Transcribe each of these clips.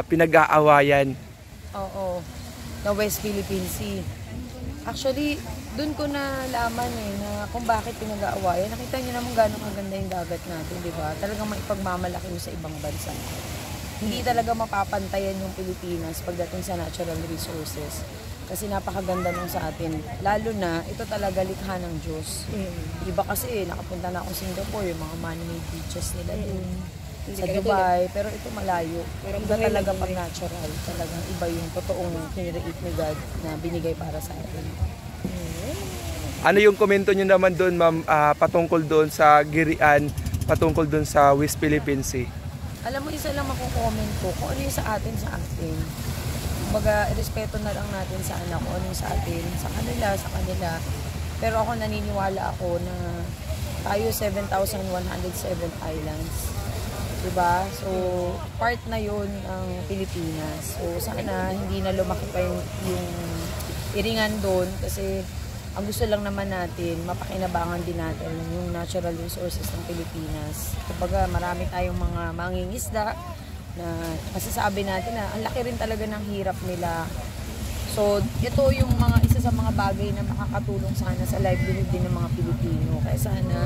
pinag-aawayan. Oo, na West Philippine Sea. Actually, doon ko nalaman na kung bakit pinag-aawayan. Nakita niyo naman gano'ng kaganda yung dagat natin, di ba? Talagang maipagmamalaki mo sa ibang bansa. Hindi talaga mapapantayan yung Pilipinas pagdating sa natural resources. Kasi napakaganda nung sa atin. Lalo na, ito talaga likha ng Diyos. Iba kasi, nakapunta na akong Singapore, yung mga man-made beaches nila doon. Sa Dubai, pero ito malayo. Iba talaga pag natural. Talagang iba yung totoong kinreate ni God na binigay para sa atin. Ano yung komento nyo naman doon, ma'am, patungkol doon sa Girian, patungkol doon sa West Philippine Sea? Alam mo, isa lang makukomment ko, kung ano yung sa atin. Kumbaga, respeto na lang natin sa anak ko, ano yung sa atin, sa kanila. Pero ako naniniwala ako na tayo 7,107 islands. Diba? So, part na yun ng Pilipinas. So, sana hindi na lumaki pa yung iringan doon kasi ang gusto lang naman natin, mapakinabangan din natin yung natural resources ng Pilipinas. Kumbaga, marami tayong mga mangingisda na masasabi natin na ang laki rin talaga ng hirap nila. So, ito yung isa sa mga bagay na makakatulong sana sa livelihood din ng mga Pilipino. Kaya sana,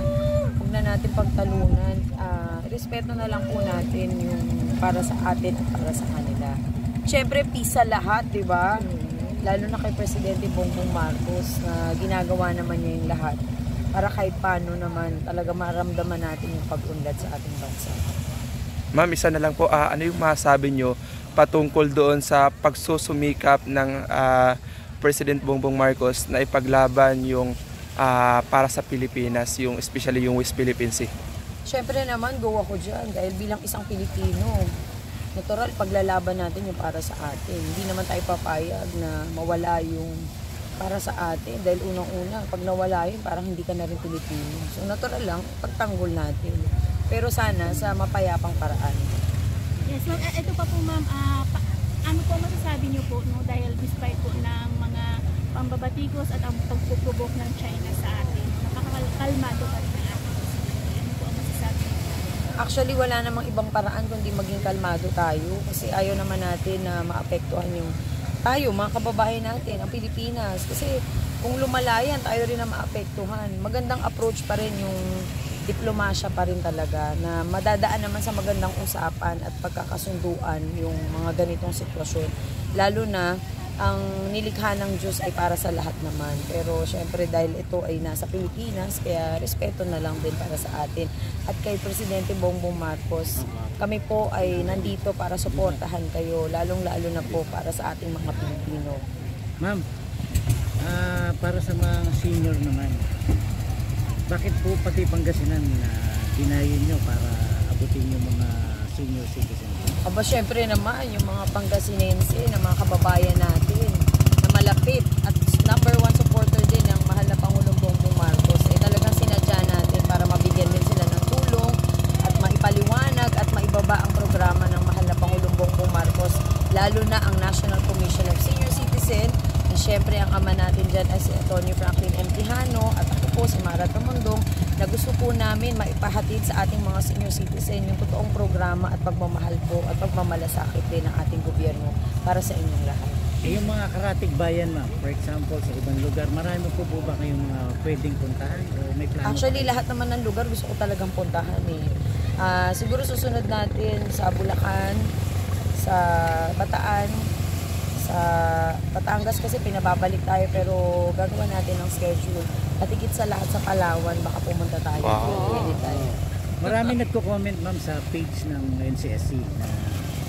huwag na natin pagtalunan. Respeto na lang po natin yung para sa atin at para sa kanila. Siyempre, peace sa lahat, di ba? Lalo na kay Presidente Bongbong Marcos na ginagawa naman niya yung lahat para kahit paano naman talaga maramdaman natin yung pag-unlad sa ating bansa. Ma'am, isa na lang po, ano yung masasabi nyo patungkol doon sa pagsusumikap ng President Bongbong Marcos na ipaglaban yung para sa Pilipinas, yung especially yung West Philippine Sea? Siyempre naman, go ako dyan dahil bilang isang Pilipino, natural, paglalaban natin yung para sa atin. Hindi naman tayo papayag na mawala yung para sa atin. Dahil unang-una, pag nawala yun, parang hindi ka na rin Pilipino. So, natural lang, pagtanggol natin. Pero sana, sa mapayapang paraan. Yes, ma'am. Ito pa po, ma'am. Ano po masasabi niyo po, no? Dahil despite po ng mga pambabatikos at ang pagpupubok ng China sa atin, nakakakalmado pa rin ang ating posibilidad. Ano po ang masasabi niyo? Actually, wala namang ibang paraan kundi maging kalmado tayo kasi ayaw naman natin na maapektuhan yung tayo, mga kababayan natin, ang Pilipinas. Kasi kung lumalayan, tayo rin na maapektuhan. Magandang approach pa rin yung diplomasya pa rin talaga na madadaan naman sa magandang usapan at pagkakasunduan yung mga ganitong sitwasyon. Lalo na ang nilikha ng Diyos ay para sa lahat naman. Pero syempre dahil ito ay nasa Pilipinas, kaya respeto na lang din para sa atin. At kay Presidente Bongbong Marcos, kami po ay nandito para suportahan kayo, lalong-lalo na po para sa ating mga Pilipino. Ma'am, para sa mga senior naman, bakit po pati Pangasinan na dinayin nyo para abutin yung mga senior citizens? Aba, syempre naman, yung mga Pangasinense na mga kababayan natin na malapit at number one supporter din ng mahal na Pangulong Bongbong Marcos ay talagang sinadya natin para mabigyan din sila ng tulong at maipaliwanag at maibaba ang programa ng mahal na Pangulong Bongbong Marcos, lalo na ang National Commission of Senior Citizen. And syempre ang ama natin dyan ay si Atty. Franklin M. Quijano at ako po si Mara Tamundong na gusto po namin maipahatid sa ating mga senior citizen yung totoong programa at pagmamahal po at pagmamalasakit din ng ating gobyerno para sa inyong lahat. Yung mga karatig bayan, ma'am, for example, sa ibang lugar, marami po ba kayong mga pwedeng puntahan o may plano? Actually, lahat naman ng lugar gusto ko talagang puntahan eh. Siguro susunod natin sa Bulacan, sa Bataan, sa Batangas kasi pinababalik tayo pero gagawa natin ng schedule. At higit sa lahat sa Palawan, baka pumunta tayo. Wow. Marami nagko-comment, ma'am, sa page ng NCSC na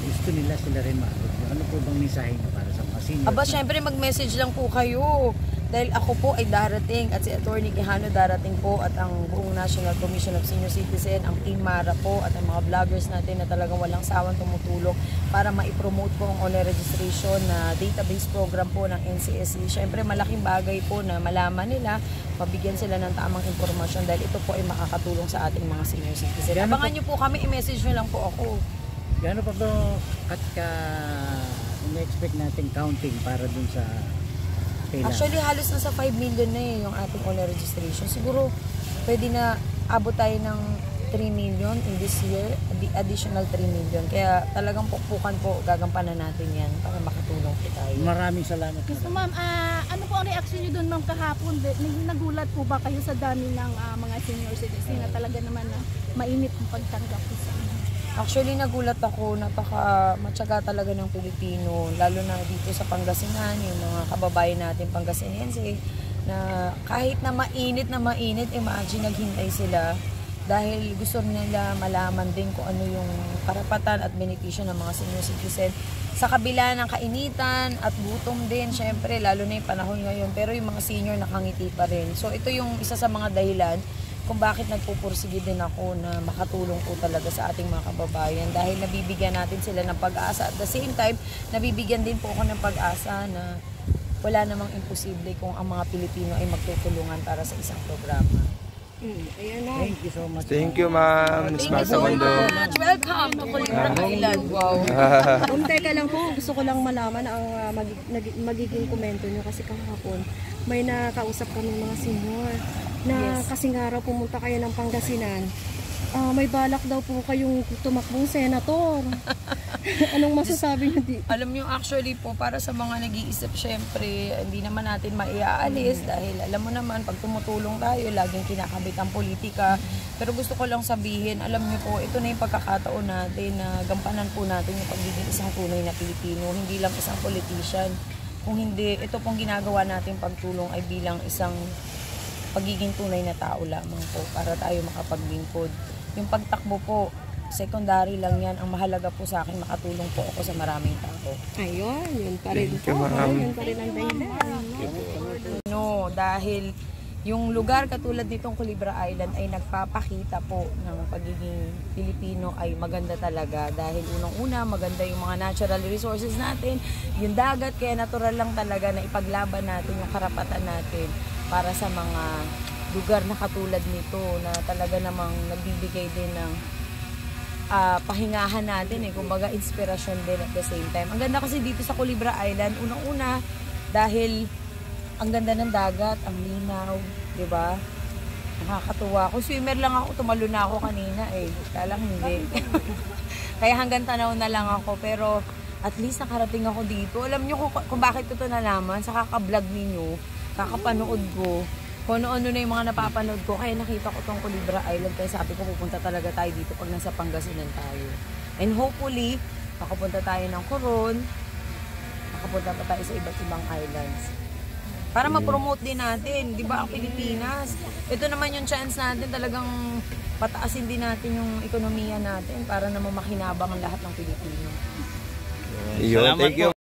gusto nila sila rin maabot. Ano po bang mensahe niyo para sa mga senior? Aba, syempre mag-message lang po kayo. Dahil ako po ay darating at si Atty. Quijano darating po at ang buong National Commission of Senior Citizen, ang Team Mara po at ang mga vloggers natin na talagang walang sawang tumutulong para maipromote po ang online registration na database program po ng NCSC. Syempre malaking bagay po na malaman nila, mabigyan sila ng tamang impormasyon dahil ito po ay makakatulong sa ating mga senior citizen. Abangan nyo po kami, i-message nyo lang po ako. Gaano pa ba in-expect natin counting para dun sa kailangan? Actually, halos nasa 5 million na yung ating online registration. Siguro, pwede na abot tayo ng 3 million in this year, additional 3 million. Kaya talagang pukpukan po, gagampanan natin yan para makatulong po tayo. Maraming salamat. So ma'am, ano po ang reaction niyo doon ma'am kahapon? Nagulat po ba kayo sa dami ng mga senior citizen na talaga naman na mainit ang pagtanggap po sa inyo? Actually, nagulat ako, matyaga talaga ng Pilipino, lalo na dito sa Pangasinan, yung mga kababayan natin Pangasinense, na kahit na mainit, imagine naghintay sila dahil gusto nila malaman din kung ano yung karapatan at benepisyo ng mga senior citizen. Sa kabila ng kainitan at gutom din, syempre, lalo na yung panahon ngayon, pero yung mga senior nakangiti pa rin. So ito yung isa sa mga dahilan kung bakit nagpupursige din ako na makatulong po talaga sa ating mga kababayan dahil nabibigyan natin sila ng pag-asa. At the same time, nabibigyan din po ako ng pag-asa na wala namang imposible kung ang mga Pilipino ay magtutulungan para sa isang programa. Ayan na. Thank you so much. Thank you, ma'am. Miss Martha Mondo. Welcome to Kulibra Island. Wow. Teka lang po, gusto ko lang malaman ang magiging komento nyo kasi kahapon may nakausap kami mga senior na kasi nga raw pumunta kayo ng Pangasinan. May balak daw po kayong tumakbong senator. Anong masasabi nyo di? Alam nyo, actually po, para sa mga nag-iisip, syempre, hindi naman natin maiaalis dahil alam mo naman, pag tumutulong tayo, laging kinakabit ang politika. Pero gusto ko lang sabihin, alam nyo po, ito na yung pagkakataon natin na gampanan po natin yung pagiging isang tunay na Pilipino, hindi lang isang politician. Kung hindi, ito pong ginagawa natin pagtulong ay bilang isang pagiging tunay na tao lamang po para tayo makapaglingkod. Yung pagtakbo po, secondary lang yan. Ang mahalaga po sa akin, makatulong po ako sa maraming tao. Ayun, yun pa rin po. Yun pa rin ang dahilan. No, dahil yung lugar katulad nitong Culebra Island ay nagpapakita po ng pagiging Pilipino ay maganda talaga. Dahil unang-una, maganda yung mga natural resources natin, yung dagat, kaya natural lang talaga na ipaglaban natin yung karapatan natin para sa mga lugar na katulad nito na talaga namang nagbibigay din ng pahingahan natin kumbaga inspirasyon din at the same time. Ang ganda kasi dito sa Culebra Island, unang-una dahil ang ganda ng dagat, ang linaw, 'di ba? Nakakatuwa. Kung swimmer lang ako, tumalo na ako kanina kaya lang hindi. Kaya hanggang tanaw na lang ako, pero at least nakarating ako dito. Alam niyo kung bakit ko 'to nalaman sa kaka-vlog ninyo, kakapanood ko. Kung ano-ano na yung mga napapanood ko, kaya nakita ko tong Culebra Island, kaya sabi ko pupunta talaga tayo dito pag nasa Pangasinan tayo. And hopefully, makapunta tayo ng Coron, makapunta pa tayo sa iba't ibang islands. Para ma-promote din natin, di ba, ang Pilipinas. Ito naman yung chance natin, talagang pataasin din natin yung ekonomiya natin para naman makinabang ang lahat ng Pilipino. Thank you.